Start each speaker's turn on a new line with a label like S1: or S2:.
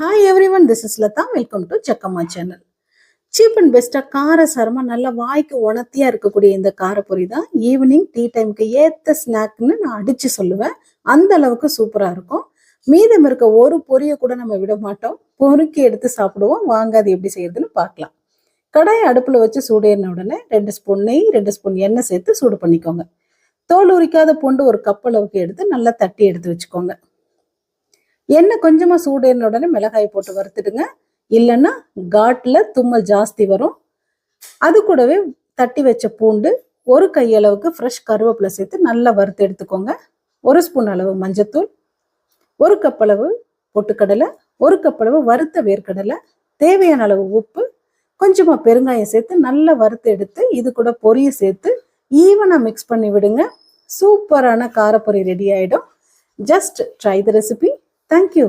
S1: Hi everyone, this is Lata. Welcome to Chakkamma channel. Cheap and பெஸ்ட்டாக காரசாரமாக நல்லா வாய்க்கு உணர்த்தியாக இருக்கக்கூடிய இந்த காரப்பொரி தான் ஈவினிங் டீ டைமுக்கு ஏற்ற ஸ்நாக்னு நான் அடித்து சொல்லுவேன். அந்த அளவுக்கு சூப்பராக இருக்கும். மீதம் இருக்க ஒரு பொரியை கூட நம்ம விட மாட்டோம். பொறுக்கி எடுத்து சாப்பிடுவோம். வாங்க அது எப்படி செய்யறதுன்னு பார்க்கலாம். கடாயை அடுப்பில் வச்சு சூடேறின உடனே 2 ஸ்பூன் நெய் 2 ஸ்பூன் எண்ணெய் சேர்த்து சூடு பண்ணிக்கோங்க. தோல் உரிக்காத பூண்டு ஒரு கப் அளவுக்கு எடுத்து நல்லா தட்டி எடுத்து வச்சுக்கோங்க. எண்ணெய் கொஞ்சமாக சூடேறின உடனே மிளகாய் போட்டு வறுத்துடுங்க. இல்லைன்னா காட்டில் தும்மல் ஜாஸ்தி வரும். அது கூடவே தட்டி வச்ச பூண்டு, ஒரு கையளவுக்கு ஃப்ரெஷ் கருவேப்பிலை சேர்த்து நல்லா வறுத்து எடுத்துக்கோங்க. 1 ஸ்பூன் அளவு மஞ்சத்தூள், 1 கப் அளவு பொட்டுக்கடலை, 1 கப் அளவு வறுத்த வேர்க்கடலை, தேவையான அளவு உப்பு, கொஞ்சமாக பெருங்காயம் சேர்த்து நல்லா வறுத்து எடுத்து இது கூட பொரியை சேர்த்து ஈவனாக மிக்ஸ் பண்ணி விடுங்க. சூப்பரான காரப்பொரி ரெடி ஆகிடும். Just try the recipe. Thank you.